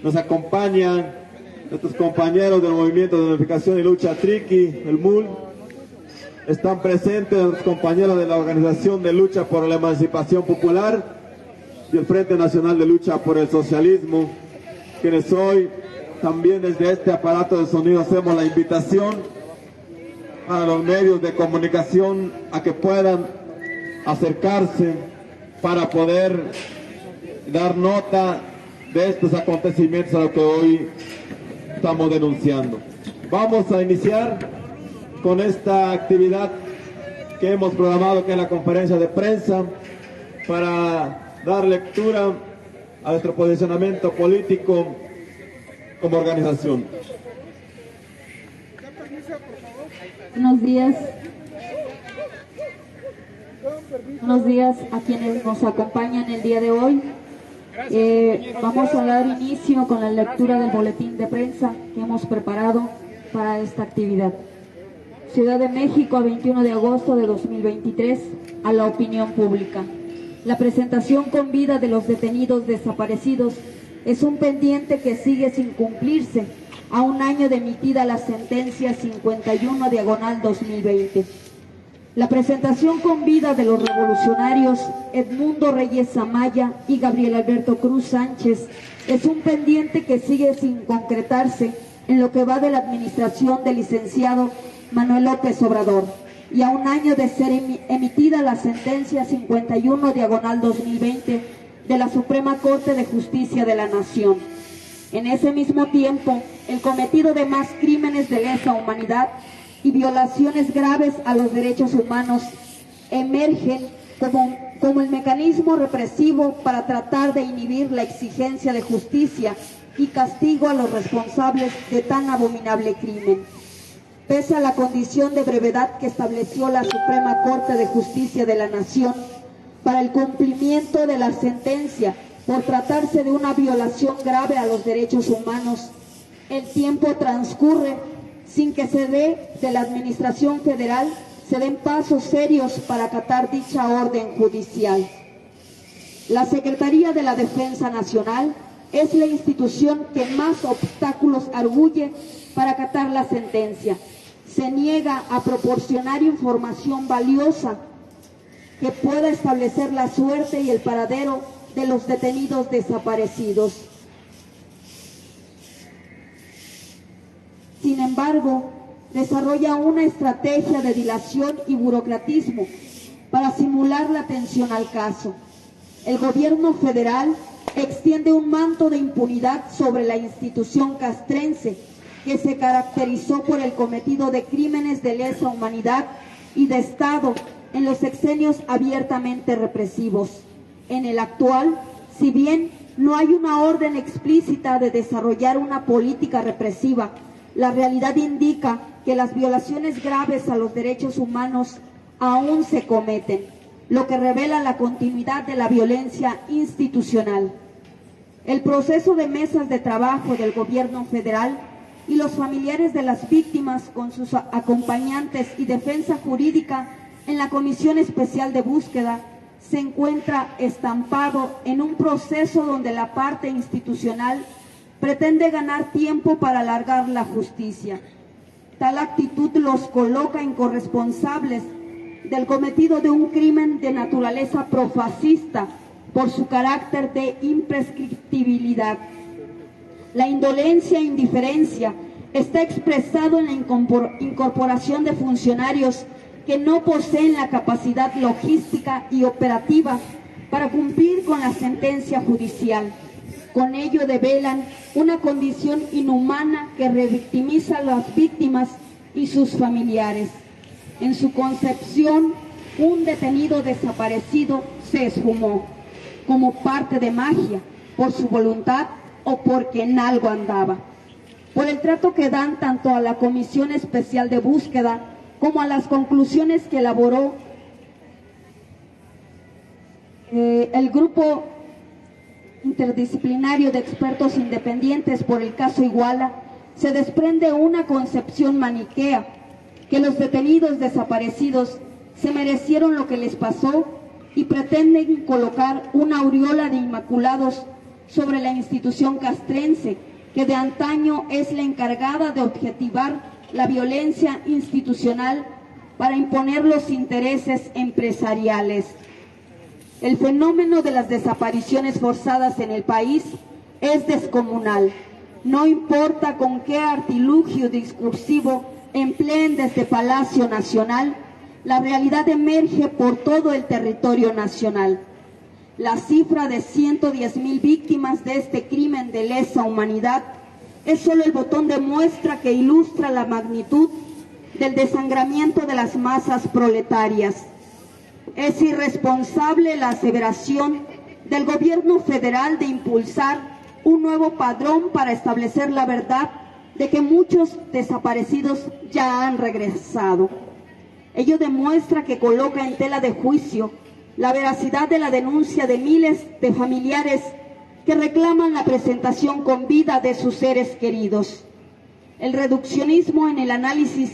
Nos acompañan nuestros compañeros del Movimiento de Unificación y Lucha Triqui, el MUL. Están presentes los compañeros de la Organización de Lucha por la Emancipación Popular y el Frente Nacional de Lucha por el Socialismo, quienes hoy también desde este aparato de sonido hacemos la invitación para los medios de comunicación a que puedan acercarse para poder dar nota de estos acontecimientos a lo que hoy estamos denunciando. Vamos a iniciar con esta actividad que hemos programado, que es la conferencia de prensa, para dar lectura a nuestro posicionamiento político como organización. Buenos días. Buenos días a quienes nos acompañan el día de hoy. Vamos a dar inicio con la lectura del boletín de prensa que hemos preparado para esta actividad. Ciudad de México, a 21 de agosto de 2023, a la opinión pública. La presentación con vida de los detenidos desaparecidos es un pendiente que sigue sin cumplirse a un año de emitida la sentencia 51/2020. La presentación con vida de los revolucionarios Edmundo Reyes Amaya y Gabriel Alberto Cruz Sánchez es un pendiente que sigue sin concretarse en lo que va de la administración del licenciado Manuel López Obrador, y a un año de ser emitida la sentencia 51/2020 de la Suprema Corte de Justicia de la Nación. En ese mismo tiempo, el cometido de más crímenes de lesa humanidad y violaciones graves a los derechos humanos emergen como el mecanismo represivo para tratar de inhibir la exigencia de justicia y castigo a los responsables de tan abominable crimen. Pese a la condición de brevedad que estableció la Suprema Corte de Justicia de la Nación para el cumplimiento de la sentencia por tratarse de una violación grave a los derechos humanos, el tiempo transcurre sin que de la Administración Federal se den pasos serios para acatar dicha orden judicial. La Secretaría de la Defensa Nacional es la institución que más obstáculos arguye para acatar la sentencia. Se niega a proporcionar información valiosa que pueda establecer la suerte y el paradero de los detenidos desaparecidos. Sin embargo, desarrolla una estrategia de dilación y burocratismo para simular la atención al caso. El gobierno federal extiende un manto de impunidad sobre la institución castrense, que se caracterizó por el cometido de crímenes de lesa humanidad y de Estado en los sexenios abiertamente represivos. En el actual, si bien no hay una orden explícita de desarrollar una política represiva, la realidad indica que las violaciones graves a los derechos humanos aún se cometen, lo que revela la continuidad de la violencia institucional. El proceso de mesas de trabajo del gobierno federal y los familiares de las víctimas con sus acompañantes y defensa jurídica en la Comisión Especial de Búsqueda se encuentra estampado en un proceso donde la parte institucional pretende ganar tiempo para alargar la justicia. Tal actitud los coloca en corresponsables del cometido de un crimen de naturaleza profascista por su carácter de imprescriptibilidad. La indolencia e indiferencia está expresado en la incorporación de funcionarios que no poseen la capacidad logística y operativa para cumplir con la sentencia judicial. Con ello develan una condición inhumana que revictimiza a las víctimas y sus familiares. En su concepción, un detenido desaparecido se esfumó como parte de magia, por su voluntad o porque en algo andaba. Por el trato que dan tanto a la Comisión Especial de Búsqueda como a las conclusiones que elaboró el grupo interdisciplinario de expertos independientes por el caso Iguala, se desprende una concepción maniquea, que los detenidos desaparecidos se merecieron lo que les pasó y pretenden colocar una aureola de inmaculados sobre la institución castrense, que de antaño es la encargada de objetivar la violencia institucional para imponer los intereses empresariales. El fenómeno de las desapariciones forzadas en el país es descomunal. No importa con qué artilugio discursivo empleen desde Palacio Nacional, la realidad emerge por todo el territorio nacional. La cifra de 110,000 víctimas de este crimen de lesa humanidad es solo el botón de muestra que ilustra la magnitud del desangramiento de las masas proletarias. Es irresponsable la aseveración del gobierno federal de impulsar un nuevo padrón para establecer la verdad de que muchos desaparecidos ya han regresado. Ello demuestra que coloca en tela de juicio la veracidad de la denuncia de miles de familiares que reclaman la presentación con vida de sus seres queridos. El reduccionismo en el análisis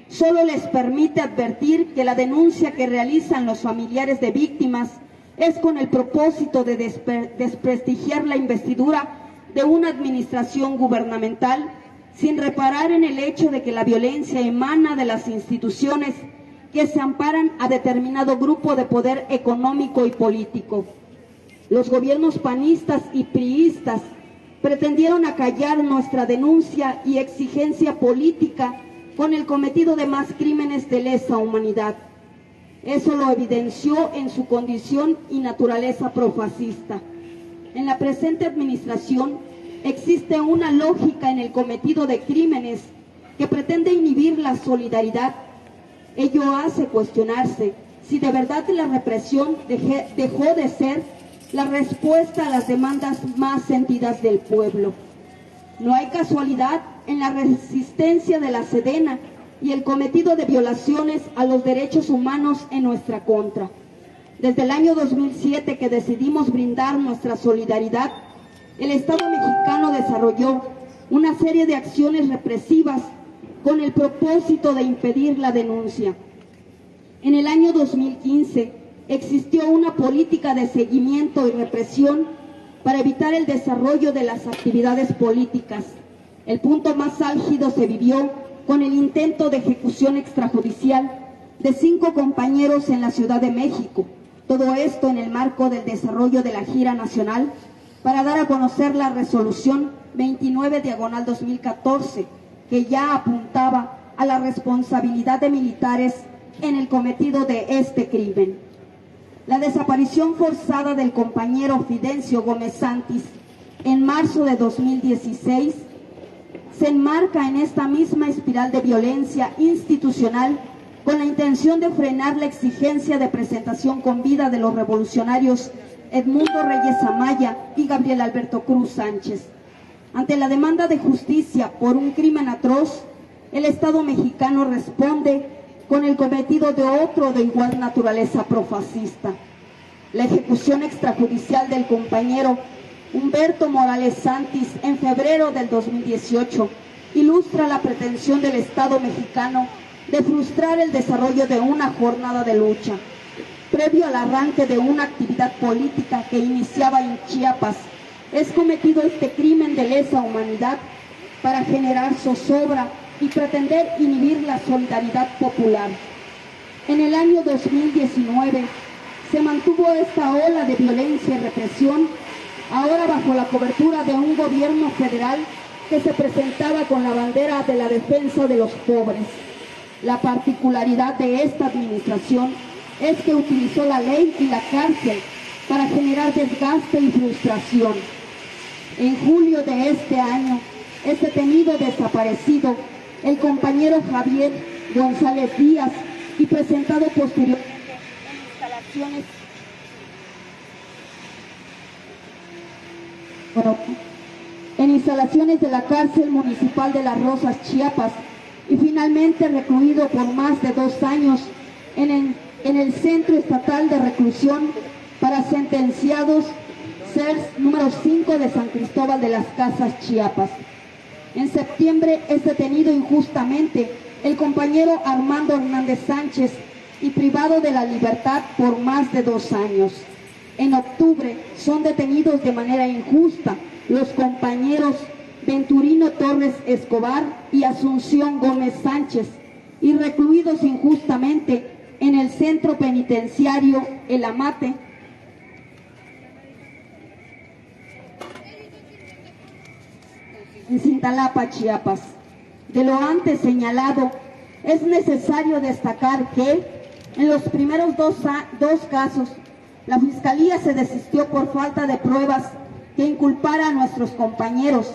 solo les permite advertir que la denuncia que realizan los familiares de víctimas es con el propósito de desprestigiar la investidura de una administración gubernamental, sin reparar en el hecho de que la violencia emana de las instituciones que se amparan a determinado grupo de poder económico y político. Los gobiernos panistas y priistas pretendieron acallar nuestra denuncia y exigencia política con el cometido de más crímenes de lesa humanidad. Eso lo evidenció en su condición y naturaleza profascista. En la presente administración existe una lógica en el cometido de crímenes que pretende inhibir la solidaridad. Ello hace cuestionarse si de verdad la represión dejó de ser la respuesta a las demandas más sentidas del pueblo. No hay casualidad en la resistencia de la Sedena y el cometido de violaciones a los derechos humanos en nuestra contra. Desde el año 2007 que decidimos brindar nuestra solidaridad, el Estado mexicano desarrolló una serie de acciones represivas con el propósito de impedir la denuncia. En el año 2015 existió una política de seguimiento y represión para evitar el desarrollo de las actividades políticas. El punto más álgido se vivió con el intento de ejecución extrajudicial de 5 compañeros en la Ciudad de México. Todo esto en el marco del desarrollo de la gira nacional para dar a conocer la resolución 29/2014, que ya apuntaba a la responsabilidad de militares en el cometido de este crimen. La desaparición forzada del compañero Fidencio Gómez Santis en marzo de 2016 se enmarca en esta misma espiral de violencia institucional con la intención de frenar la exigencia de presentación con vida de los revolucionarios Edmundo Reyes Amaya y Gabriel Alberto Cruz Sánchez. Ante la demanda de justicia por un crimen atroz, el Estado mexicano responde con el cometido de otro de igual naturaleza profascista. La ejecución extrajudicial del compañero Humberto Morales Santis en febrero del 2018 ilustra la pretensión del Estado mexicano de frustrar el desarrollo de una jornada de lucha. Previo al arranque de una actividad política que iniciaba en Chiapas, es cometido este crimen de lesa humanidad para generar zozobra y pretender inhibir la solidaridad popular. En el año 2019 se mantuvo esta ola de violencia y represión, ahora bajo la cobertura de un gobierno federal que se presentaba con la bandera de la defensa de los pobres. La particularidad de esta administración es que utilizó la ley y la cárcel para generar desgaste y frustración. En julio de este año es detenido desaparecido el compañero Javier González Díaz y presentado posteriormente en instalaciones de la cárcel municipal de Las Rosas, Chiapas, y finalmente recluido por más de 2 años en el Centro Estatal de Reclusión para Sentenciados CERS número 5 de San Cristóbal de las Casas, Chiapas. En septiembre es detenido injustamente el compañero Armando Hernández Sánchez y privado de la libertad por más de 2 años. En octubre son detenidos de manera injusta los compañeros Venturino Torres Escobar y Asunción Gómez Sánchez y recluidos injustamente en el centro penitenciario El Amate, en Cintalapa, Chiapas. De lo antes señalado, es necesario destacar que en los primeros dos casos, la Fiscalía se desistió por falta de pruebas que inculpara a nuestros compañeros.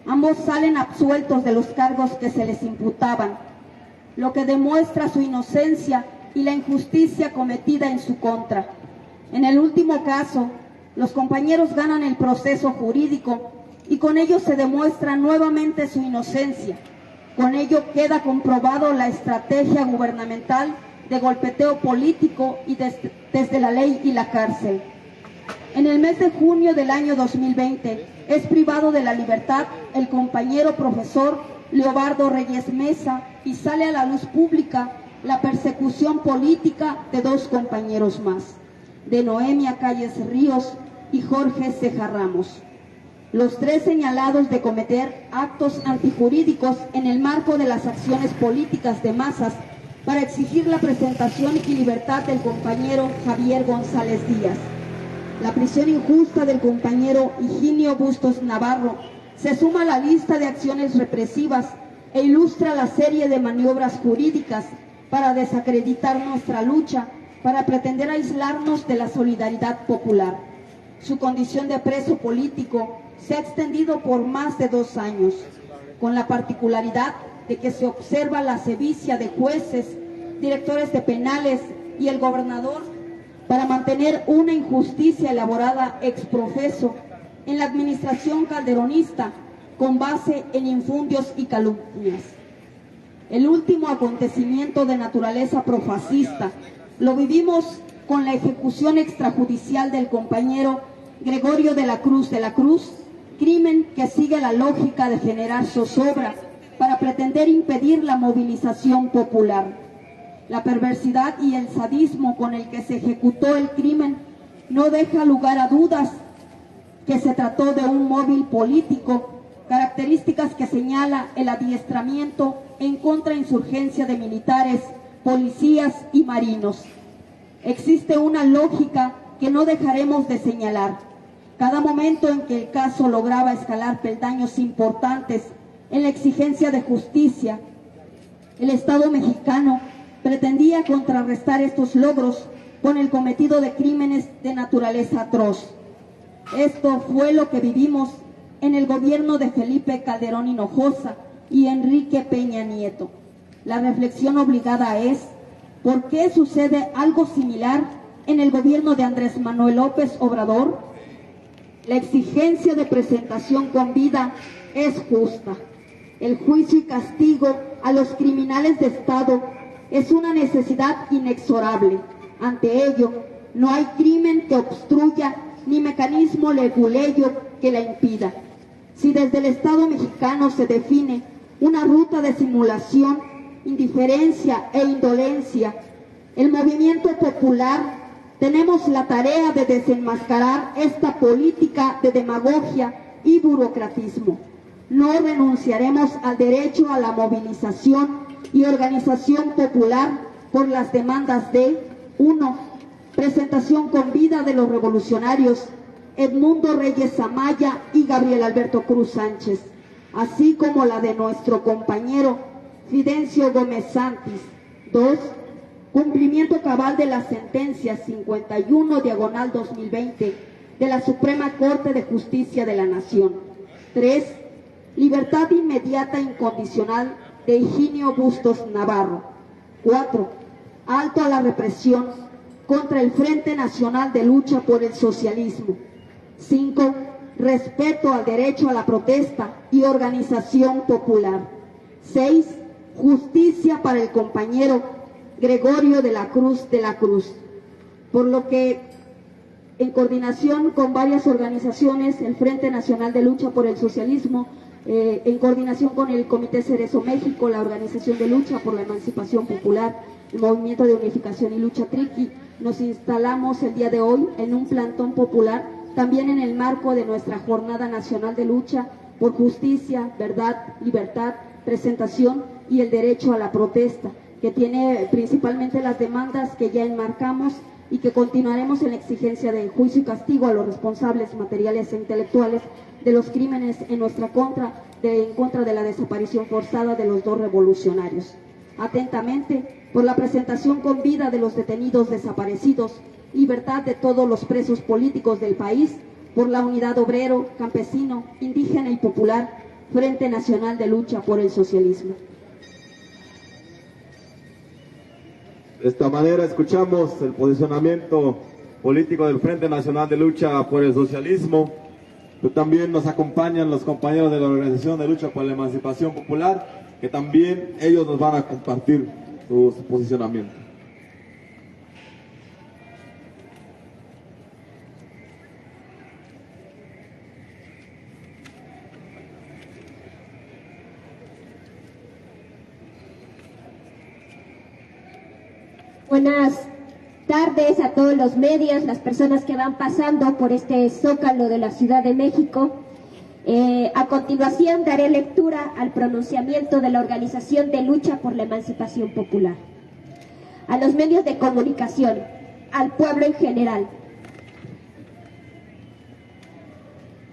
Ambos salen absueltos de los cargos que se les imputaban, lo que demuestra su inocencia y la injusticia cometida en su contra. En el último caso, los compañeros ganan el proceso jurídico y con ello se demuestra nuevamente su inocencia. Con ello queda comprobado la estrategia gubernamental de golpeteo político y desde la ley y la cárcel. En el mes de junio del año 2020 es privado de la libertad el compañero profesor Leobardo Reyes Mesa y sale a la luz pública la persecución política de dos compañeros más, de Noemia Calles Ríos y Jorge Ceja Ramos. Los tres señalados de cometer actos antijurídicos en el marco de las acciones políticas de masas para exigir la presentación y libertad del compañero Javier González Díaz. La prisión injusta del compañero Higinio Bustos Navarro se suma a la lista de acciones represivas e ilustra la serie de maniobras jurídicas para desacreditar nuestra lucha, para pretender aislarnos de la solidaridad popular. Su condición de preso político se ha extendido por más de 2 años, con la particularidad de que se observa la sevicia de jueces, directores de penales y el gobernador para mantener una injusticia elaborada ex profeso en la administración calderonista con base en infundios y calumnias. El último acontecimiento de naturaleza profascista lo vivimos con la ejecución extrajudicial del compañero Gregorio de la Cruz, crimen que sigue la lógica de generar zozobra para pretender impedir la movilización popular. La perversidad y el sadismo con el que se ejecutó el crimen no deja lugar a dudas que se trató de un móvil político, características que señala el adiestramiento en contrainsurgencia de militares, policías y marinos. Existe una lógica que no dejaremos de señalar. Cada momento en que el caso lograba escalar peldaños importantes en la exigencia de justicia, el Estado mexicano pretendía contrarrestar estos logros con el cometido de crímenes de naturaleza atroz. Esto fue lo que vivimos en el gobierno de Felipe Calderón Hinojosa y Enrique Peña Nieto. La reflexión obligada es: ¿por qué sucede algo similar en el gobierno de Andrés Manuel López Obrador? La exigencia de presentación con vida es justa. El juicio y castigo a los criminales de Estado es una necesidad inexorable. Ante ello, no hay crimen que obstruya ni mecanismo leguleyo que la impida. Si desde el Estado mexicano se define una ruta de simulación, indiferencia e indolencia, el movimiento popular tenemos la tarea de desenmascarar esta política de demagogia y burocratismo. No renunciaremos al derecho a la movilización y organización popular por las demandas de 1. Presentación con vida de los revolucionarios Edmundo Reyes Amaya y Gabriel Alberto Cruz Sánchez, así como la de nuestro compañero Fidencio Gómez Santis. 2. Cumplimiento cabal de la sentencia 51/2020 de la Suprema Corte de Justicia de la Nación. 3. Libertad inmediata e incondicional de Higinio Bustos Navarro. 4. Alto a la represión contra el Frente Nacional de Lucha por el Socialismo. 5. Respeto al derecho a la protesta y organización popular. 6. Justicia para el compañero Gregorio de la Cruz. Por lo que, en coordinación con varias organizaciones, el Frente Nacional de Lucha por el Socialismo, en coordinación con el Comité Cerezo México, la Organización de Lucha por la Emancipación Popular, el Movimiento de Unificación y Lucha Triqui nos instalamos el día de hoy en un plantón popular, también en el marco de nuestra Jornada Nacional de Lucha por Justicia, Verdad, Libertad, Presentación y el derecho a la protesta, que tiene principalmente las demandas que ya enmarcamos y que continuaremos en la exigencia de juicio y castigo a los responsables materiales e intelectuales de los crímenes en nuestra contra de la desaparición forzada de los 2 revolucionarios. Atentamente, por la presentación con vida de los detenidos desaparecidos, libertad de todos los presos políticos del país, por la unidad obrero, campesino, indígena y popular, Frente Nacional de Lucha por el Socialismo. De esta manera escuchamos el posicionamiento político del Frente Nacional de Lucha por el Socialismo. Pero también nos acompañan los compañeros de la Organización de Lucha por la Emancipación Popular, que también ellos nos van a compartir su posicionamiento. Buenas tardes a todos los medios, las personas que van pasando por este zócalo de la Ciudad de México. A continuación daré lectura al pronunciamiento de la Organización de Lucha por la Emancipación Popular. A los medios de comunicación, al pueblo en general.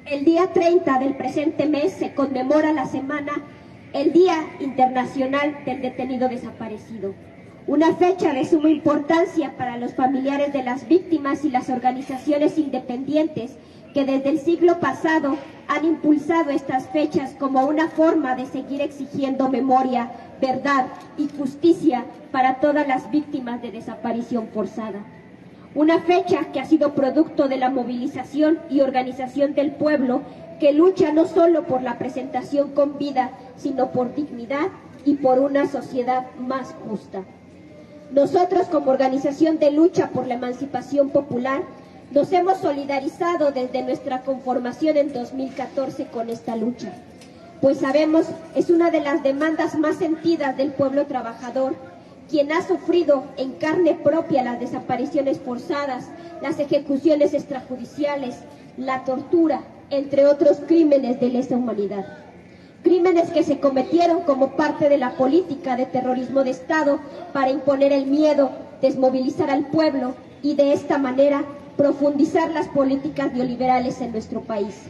El día 30 del presente mes se conmemora la semana, el Día Internacional del Detenido Desaparecido. Una fecha de suma importancia para los familiares de las víctimas y las organizaciones independientes que desde el siglo pasado han impulsado estas fechas como una forma de seguir exigiendo memoria, verdad y justicia para todas las víctimas de desaparición forzada. Una fecha que ha sido producto de la movilización y organización del pueblo que lucha no solo por la presentación con vida, sino por dignidad y por una sociedad más justa. Nosotros, como Organización de Lucha por la Emancipación Popular, nos hemos solidarizado desde nuestra conformación en 2014 con esta lucha, pues sabemos es una de las demandas más sentidas del pueblo trabajador, quien ha sufrido en carne propia las desapariciones forzadas, las ejecuciones extrajudiciales, la tortura, entre otros crímenes de lesa humanidad. Crímenes que se cometieron como parte de la política de terrorismo de Estado para imponer el miedo, desmovilizar al pueblo y de esta manera profundizar las políticas neoliberales en nuestro país.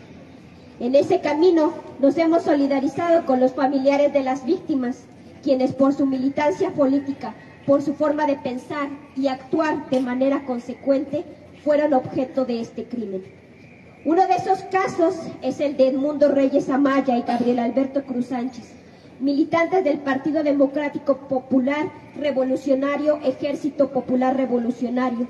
En ese camino nos hemos solidarizado con los familiares de las víctimas, quienes por su militancia política, por su forma de pensar y actuar de manera consecuente, fueron objeto de este crimen. Uno de esos casos es el de Edmundo Reyes Amaya y Gabriel Alberto Cruz Sánchez, militantes del Partido Democrático Popular Revolucionario, Ejército Popular Revolucionario,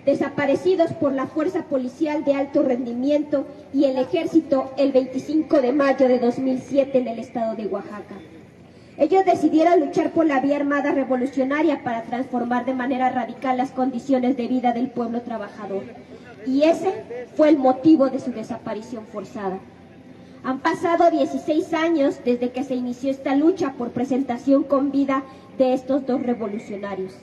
desaparecidos por la Fuerza Policial de Alto Rendimiento y el Ejército el 25 de mayo de 2007 en el estado de Oaxaca. Ellos decidieron luchar por la vía armada revolucionaria para transformar de manera radical las condiciones de vida del pueblo trabajador. Y ese fue el motivo de su desaparición forzada. Han pasado 16 años desde que se inició esta lucha por presentación con vida de estos 2 revolucionarios.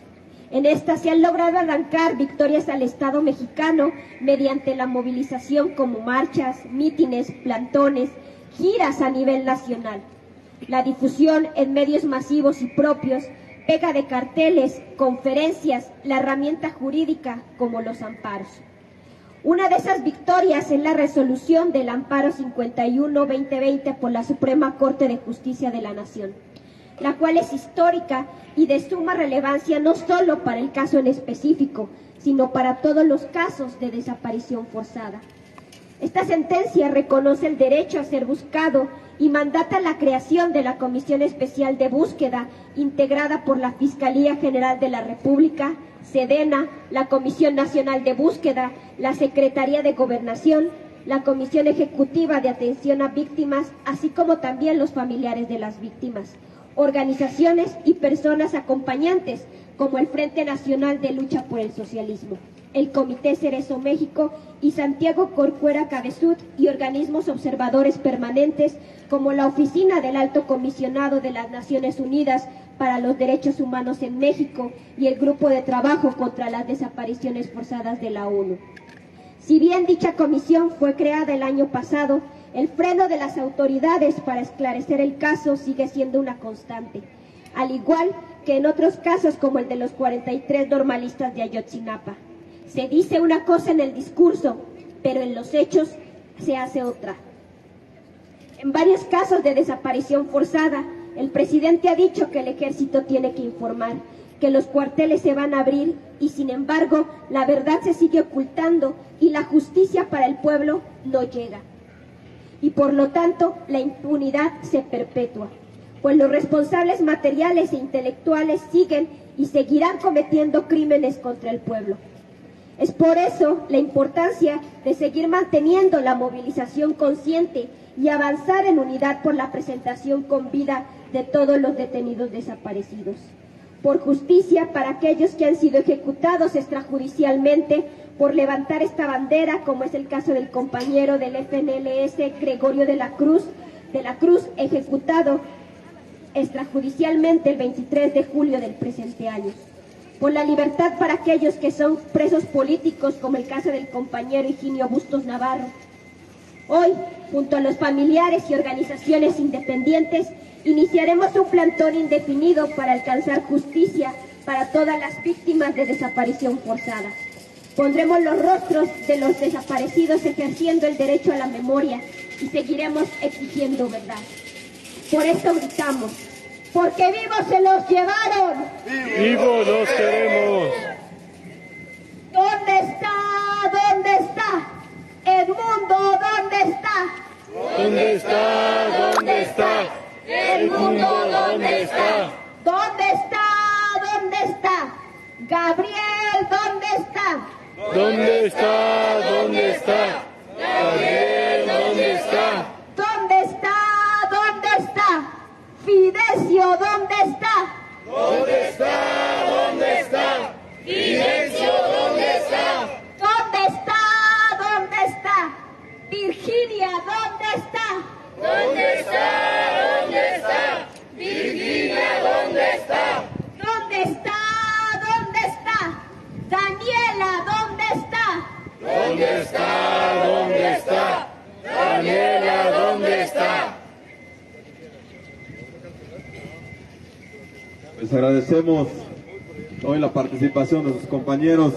En esta se han logrado arrancar victorias al Estado mexicano mediante la movilización como marchas, mítines, plantones, giras a nivel nacional, la difusión en medios masivos y propios, pega de carteles, conferencias, la herramienta jurídica como los amparos. Una de esas victorias es la resolución del Amparo 51-2020 por la Suprema Corte de Justicia de la Nación, la cual es histórica y de suma relevancia no solo para el caso en específico, sino para todos los casos de desaparición forzada. Esta sentencia reconoce el derecho a ser buscado y mandata la creación de la Comisión Especial de Búsqueda, integrada por la Fiscalía General de la República, Sedena, la Comisión Nacional de Búsqueda, la Secretaría de Gobernación, la Comisión Ejecutiva de Atención a Víctimas, así como también los familiares de las víctimas, organizaciones y personas acompañantes, como el Frente Nacional de Lucha por el Socialismo, el Comité Cerezo México y Santiago Corcuera Cabezud, y organismos observadores permanentes como la Oficina del Alto Comisionado de las Naciones Unidas para los Derechos Humanos en México y el Grupo de Trabajo contra las Desapariciones Forzadas de la ONU. Si bien dicha comisión fue creada el año pasado, el freno de las autoridades para esclarecer el caso sigue siendo una constante, al igual que en otros casos como el de los 43 normalistas de Ayotzinapa. Se dice una cosa en el discurso, pero en los hechos se hace otra. En varios casos de desaparición forzada, el presidente ha dicho que el ejército tiene que informar, que los cuarteles se van a abrir y sin embargo la verdad se sigue ocultando y la justicia para el pueblo no llega. Y por lo tanto la impunidad se perpetúa, pues los responsables materiales e intelectuales siguen y seguirán cometiendo crímenes contra el pueblo. Es por eso la importancia de seguir manteniendo la movilización consciente y avanzar en unidad por la presentación con vida de todos los detenidos desaparecidos. Por justicia para aquellos que han sido ejecutados extrajudicialmente por levantar esta bandera, como es el caso del compañero del FNLS Gregorio de la Cruz, ejecutado extrajudicialmente el 23 de julio del presente año. Por la libertad para aquellos que son presos políticos, como el caso del compañero Higinio Bustos Navarro. Hoy, junto a los familiares y organizaciones independientes, iniciaremos un plantón indefinido para alcanzar justicia para todas las víctimas de desaparición forzada. Pondremos los rostros de los desaparecidos ejerciendo el derecho a la memoria y seguiremos exigiendo verdad. Por esto gritamos: porque vivos se los llevaron. ¡Vivos los queremos! ¿Dónde está? ¿Dónde está? Edmundo, ¿dónde está? ¿Dónde está? ¿Dónde está? Edmundo, ¿dónde está? ¿Dónde está? ¿Dónde está? Gabriel, ¿dónde está? ¿Dónde está? ¿Dónde está? Gabriel, ¿dónde está? ¿Dónde está? ¿Dónde está? Fidencio, ¿dónde está? ¿Dónde está? ¿Dónde está? Fidencio, ¿dónde está? ¿Dónde está? ¿Dónde está? Virginia, ¿dónde está? ¿Dónde está? ¿Dónde está? Virginia, ¿dónde está? ¿Dónde está? ¿Dónde está? Daniela, ¿dónde está? ¿Dónde está? ¿Dónde está? Daniela, ¿dónde está? Les agradecemos hoy la participación de sus compañeros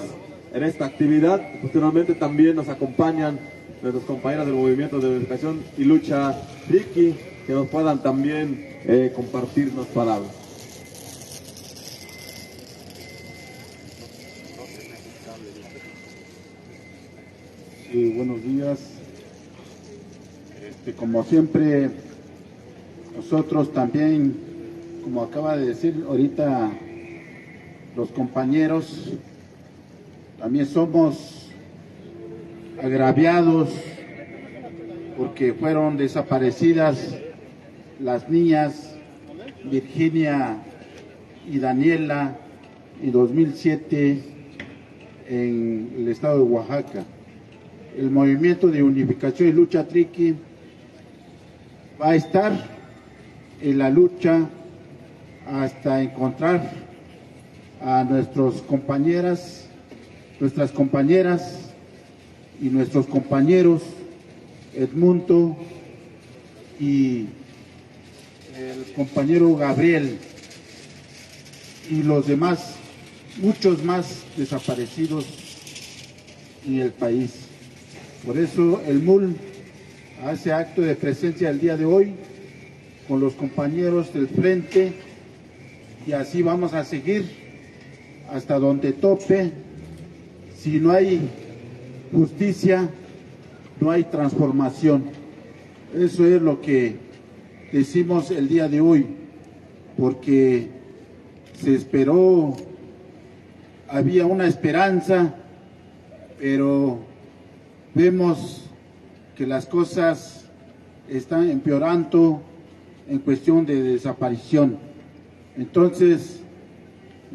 en esta actividad. Posteriormente también nos acompañan nuestros compañeros del Movimiento de Unificación y Lucha Triqui, que nos puedan también compartirnos palabras. Sí, buenos días. Como siempre, nosotros también, como acaba de decir ahorita los compañeros, también somos agraviados porque fueron desaparecidas las niñas Virginia y Daniela en 2007 en el estado de Oaxaca. El Movimiento de Unificación y Lucha Triqui va a estar en la lucha hasta encontrar a nuestras compañeras y nuestros compañeros Edmundo y el compañero Gabriel y los demás, muchos más desaparecidos en el país. Por eso el MUL hace acto de presencia el día de hoy con los compañeros del frente y así vamos a seguir hasta donde tope. Si no hay justicia, no hay transformación. Eso es lo que decimos el día de hoy, porque se esperó, había una esperanza, pero vemos que las cosas están empeorando en cuestión de desaparición. Entonces,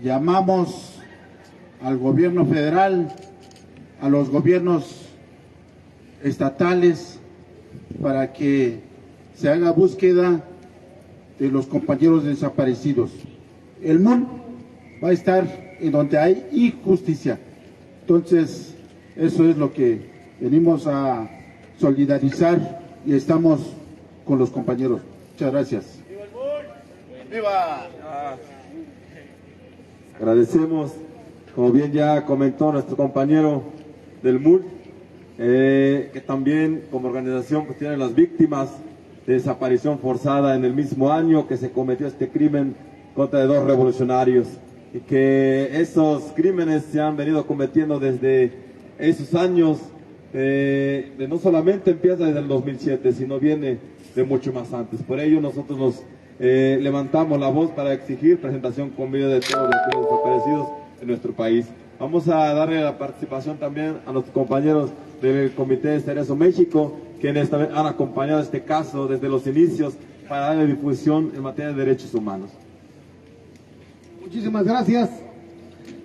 llamamos al gobierno federal, a los gobiernos estatales, para que se haga búsqueda de los compañeros desaparecidos. el MUN va a estar en donde hay injusticia. Entonces, eso es lo que venimos a solidarizar y estamos con los compañeros. Muchas gracias. ¡Viva! Agradecemos, como bien ya comentó nuestro compañero del MUL, que también como organización pues tienen las víctimas de desaparición forzada en el mismo año que se cometió este crimen contra de 2 revolucionarios, y que esos crímenes se han venido cometiendo desde esos años, no solamente empieza desde el 2007, sino viene de mucho más antes. Por ello nosotros nos levantamos la voz para exigir presentación con video de todos los desaparecidos en nuestro país. Vamos a darle la participación también a nuestros compañeros del Comité de Cerezo México, quienes también han acompañado este caso desde los inicios para darle difusión en materia de derechos humanos. Muchísimas gracias.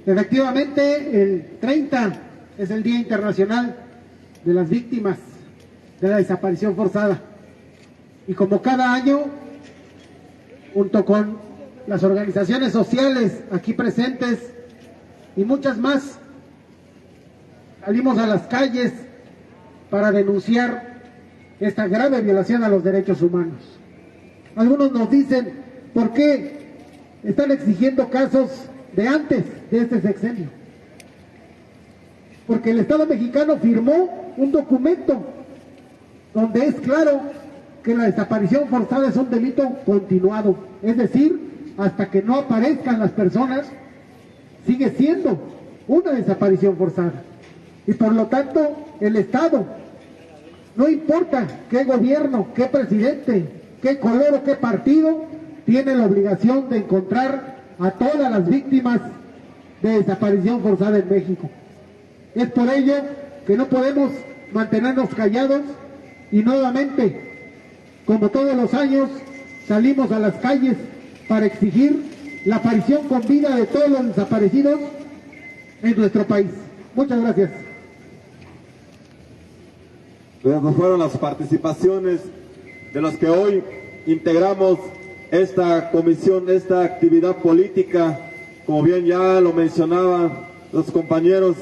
Efectivamente, el 30 es el Día Internacional de las Víctimas de la Desaparición Forzada. Y como cada año, junto con las organizaciones sociales aquí presentes y muchas más, salimos a las calles para denunciar esta grave violación a los derechos humanos. Algunos nos dicen, ¿por qué están exigiendo casos de antes de este sexenio? Porque el Estado mexicano firmó un documento donde es claro que la desaparición forzada es un delito continuado, es decir, hasta que no aparezcan las personas, sigue siendo una desaparición forzada. Y por lo tanto, el Estado, no importa qué gobierno, qué presidente, qué color o qué partido, tiene la obligación de encontrar a todas las víctimas de desaparición forzada en México. Es por ello que no podemos mantenernos callados y nuevamente, como todos los años, salimos a las calles para exigir la aparición con vida de todos los desaparecidos en nuestro país. Muchas gracias. Pues fueron las participaciones de los que hoy integramos esta comisión, esta actividad política, como bien ya lo mencionaban los compañeros,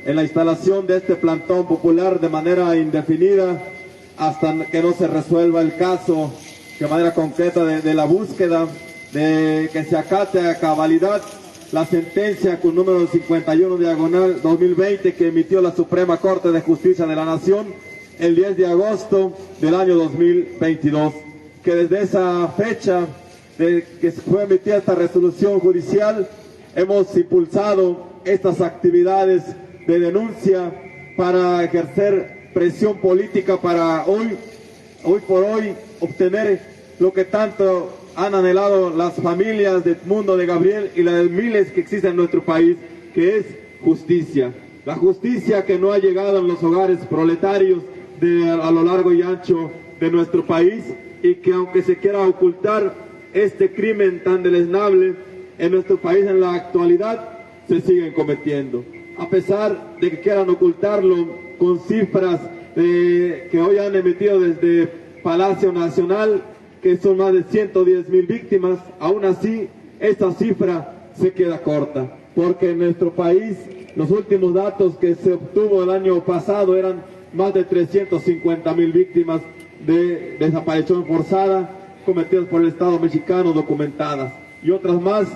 en la instalación de este plantón popular de manera indefinida hasta que no se resuelva el caso de manera concreta de la búsqueda, de que se acate a cabalidad la sentencia con número 51/2020 que emitió la Suprema Corte de Justicia de la Nación el 10 de agosto del año 2022, que desde esa fecha de que fue emitida esta resolución judicial hemos impulsado estas actividades de denuncia para ejercer presión política para hoy por hoy obtener lo que tanto han anhelado las familias de Edmundo, de Gabriel y las de miles que existen en nuestro país, que es justicia. La justicia que no ha llegado en los hogares proletarios a lo largo y ancho de nuestro país, y que aunque se quiera ocultar este crimen tan deleznable en nuestro país en la actualidad, se siguen cometiendo. A pesar de que quieran ocultarlo con cifras que hoy han emitido desde Palacio Nacional, que son más de 110,000 víctimas, aún así esta cifra se queda corta, porque en nuestro país los últimos datos que se obtuvo el año pasado eran más de 350,000 víctimas de desaparición forzada cometidas por el Estado mexicano documentadas, y otras más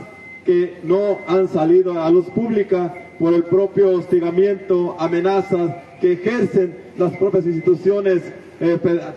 que no han salido a luz pública por el propio hostigamiento, amenazas que ejercen las propias instituciones,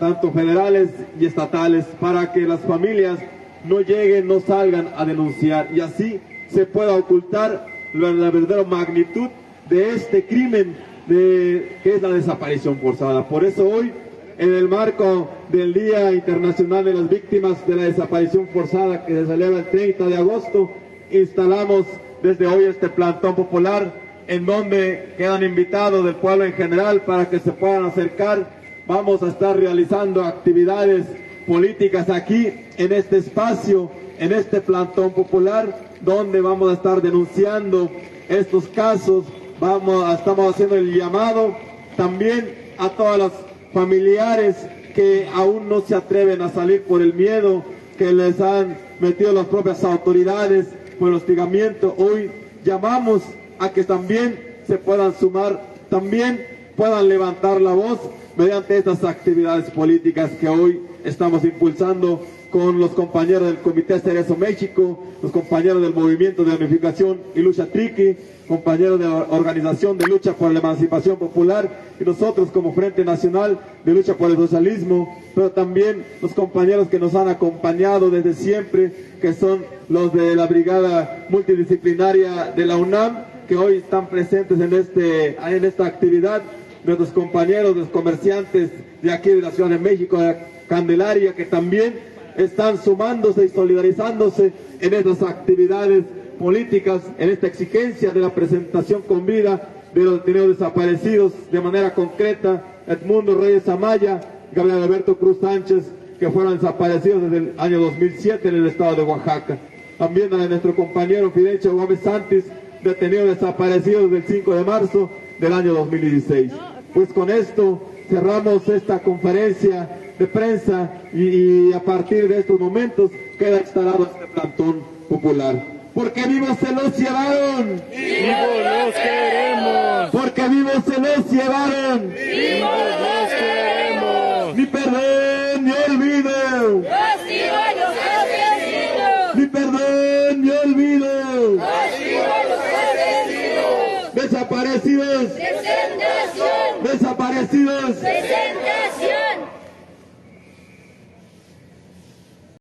tanto federales y estatales, para que las familias no lleguen, no salgan a denunciar, y así se pueda ocultar la verdadera magnitud de este crimen que es la desaparición forzada. Por eso hoy, en el marco del Día Internacional de las Víctimas de la Desaparición Forzada, que se celebra el 30 de agosto, instalamos desde hoy este plantón popular, en donde quedan invitados del pueblo en general para que se puedan acercar. Vamos a estar realizando actividades políticas aquí, en este espacio, en este plantón popular, donde vamos a estar denunciando estos casos. Estamos haciendo el llamado también a todas las familiares que aún no se atreven a salir por el miedo que les han metido las propias autoridades, por el hostigamiento, hoy llamamos a que también se puedan sumar, también puedan levantar la voz mediante estas actividades políticas que hoy estamos impulsando con los compañeros del Comité Cerezo México, los compañeros del Movimiento de Unificación y Lucha Triqui, compañeros de la Organización de Lucha por la Emancipación Popular y nosotros como Frente Nacional de Lucha por el Socialismo, pero también los compañeros que nos han acompañado desde siempre, que son los de la Brigada Multidisciplinaria de la UNAM, que hoy están presentes en esta actividad, nuestros compañeros, los comerciantes de aquí de la Ciudad de México, de Candelaria, que también están sumándose y solidarizándose en estas actividades políticas, en esta exigencia de la presentación con vida de los detenidos desaparecidos de manera concreta, Edmundo Reyes Amaya, Gabriel Alberto Cruz Sánchez, que fueron desaparecidos desde el año 2007 en el estado de Oaxaca. También a nuestro compañero Fidencio Gómez Santis, detenido desaparecido desde el 5 de marzo del año 2016. Pues con esto cerramos esta conferencia de prensa y a partir de estos momentos queda instalado este plantón popular. Porque vivos se los llevaron. ¡Vivos los queremos! Porque vivos se los llevaron. ¡Vivos los queremos! Ni perdón ni olvido. Ni perdón ni olvido. Desaparecidos. Desaparecidos.